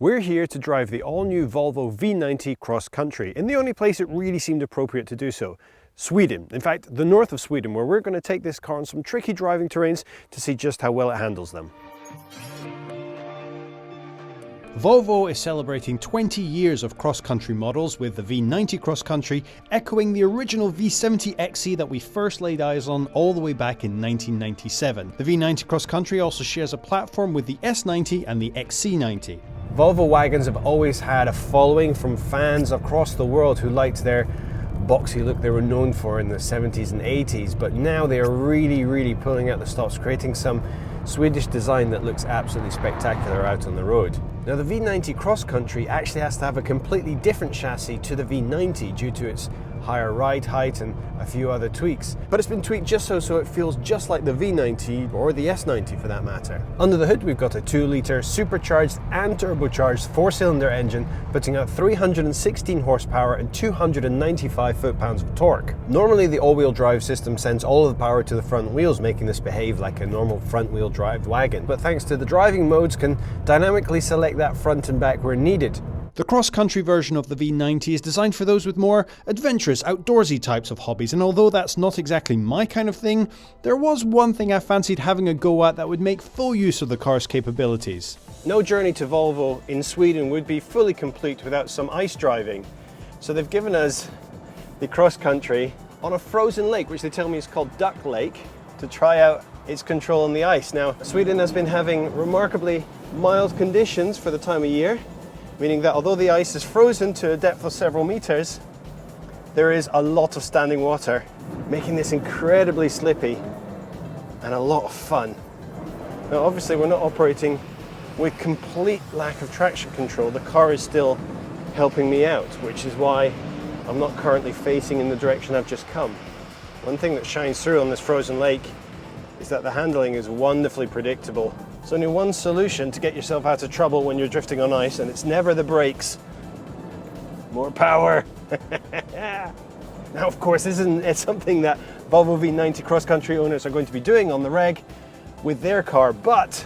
We're here to drive the all-new Volvo V90 Cross Country in the only place it really seemed appropriate to do so, Sweden. In fact, the north of Sweden, where we're going to take this car on some tricky driving terrains to see just how well it handles them. Volvo is celebrating 20 years of cross-country models, with the V90 Cross Country echoing the original V70 XC that we first laid eyes on all the way back in 1997. The V90 Cross Country also shares a platform with the S90 and the XC90. Volvo wagons have always had a following from fans across the world who liked their boxy look they were known for in the 70s and 80s, but now they are really pulling out the stops, creating some Swedish design that looks absolutely spectacular out on the road. Now, the V90 Cross Country actually has to have a completely different chassis to the V90 due to its higher ride height and a few other tweaks, but it's been tweaked just so it feels just like the V90 or the S90 for that matter. Under the hood we've got a 2-litre supercharged and turbocharged 4-cylinder engine putting out 316 horsepower and 295 foot-pounds of torque. Normally the all-wheel drive system sends all of the power to the front wheels, making this behave like a normal front-wheel drive wagon, but thanks to the driving modes can dynamically select that front and back where needed. The cross-country version of the V90 is designed for those with more adventurous, outdoorsy types of hobbies, and although that's not exactly my kind of thing, there was one thing I fancied having a go at that would make full use of the car's capabilities. No journey to Volvo in Sweden would be fully complete without some ice driving, so they've given us the cross-country on a frozen lake, which they tell me is called Duck Lake, to try out its control on the ice. Now, Sweden has been having remarkably mild conditions for the time of year, meaning that although the ice is frozen to a depth of several meters, there is a lot of standing water, making this incredibly slippy and a lot of fun. Now obviously we're not operating with complete lack of traction control. The car is still helping me out, which is why I'm not currently facing in the direction I've just come. One thing that shines through on this frozen lake is that the handling is wonderfully predictable. There's only one solution to get yourself out of trouble when you're drifting on ice, and it's never the brakes. More power. Now, of course, it's something that Volvo V90 Cross Country owners are going to be doing on the reg with their car, but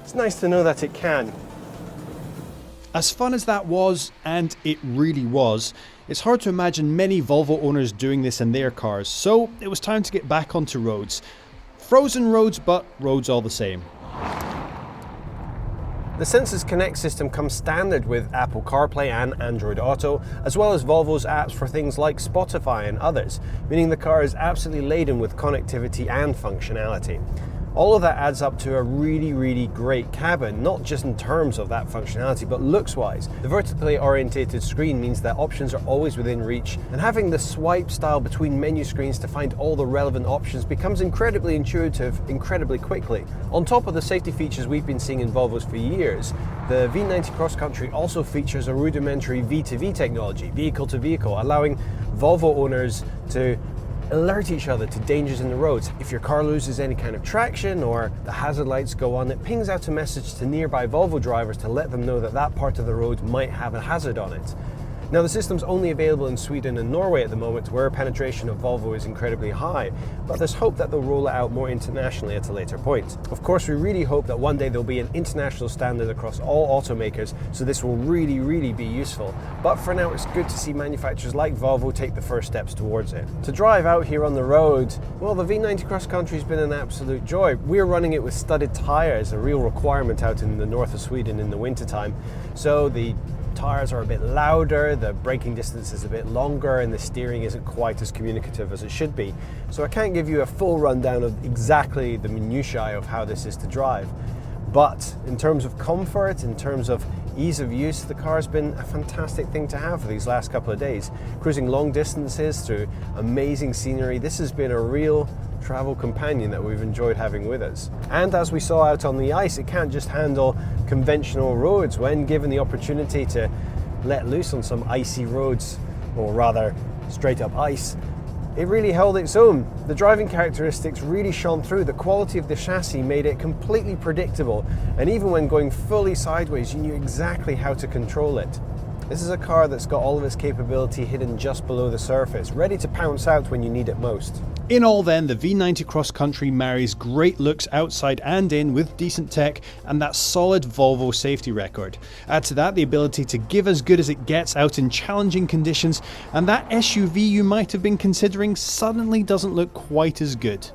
it's nice to know that it can. As fun as that was, and it really was, it's hard to imagine many Volvo owners doing this in their cars, so it was time to get back onto roads. Frozen roads, but roads all the same. The Sensors Connect system comes standard with Apple CarPlay and Android Auto, as well as Volvo's apps for things like Spotify and others, meaning the car is absolutely laden with connectivity and functionality. All of that adds up to a really great cabin, not just in terms of that functionality, but looks-wise. The vertically orientated screen means that options are always within reach, and having the swipe style between menu screens to find all the relevant options becomes incredibly intuitive, incredibly quickly. On top of the safety features we've been seeing in Volvos for years, the V90 Cross Country also features a rudimentary V2V technology, vehicle to vehicle, allowing Volvo owners to alert each other to dangers in the roads. If your car loses any kind of traction or the hazard lights go on, it pings out a message to nearby Volvo drivers to let them know that that part of the road might have a hazard on it. Now, the system's only available in Sweden and Norway at the moment, where penetration of Volvo is incredibly high, but there's hope that they'll roll it out more internationally at a later point. Of course, we really hope that one day there'll be an international standard across all automakers, so this will really be useful. But for now, it's good to see manufacturers like Volvo take the first steps towards it. To drive out here on the road, well, the V90 Cross Country's been an absolute joy. We're running it with studded tyres, a real requirement out in the north of Sweden in the wintertime. So the tyres are a bit louder, the braking distance is a bit longer, and the steering isn't quite as communicative as it should be. So I can't give you a full rundown of exactly the minutiae of how this is to drive. But in terms of comfort, in terms of ease of use, the car's been a fantastic thing to have for these last couple of days. Cruising long distances through amazing scenery, this has been a real travel companion that we've enjoyed having with us. And as we saw out on the ice, it can't just handle conventional roads. When given the opportunity to let loose on some icy roads, or rather straight up ice, it really held its own. The driving characteristics really shone through. The quality of the chassis made it completely predictable, and even when going fully sideways, you knew exactly how to control it. This is a car that's got all of its capability hidden just below the surface, ready to pounce out when you need it most. In all then, the V90 Cross Country marries great looks outside and in with decent tech and that solid Volvo safety record. Add to that the ability to give as good as it gets out in challenging conditions, and that SUV you might have been considering suddenly doesn't look quite as good.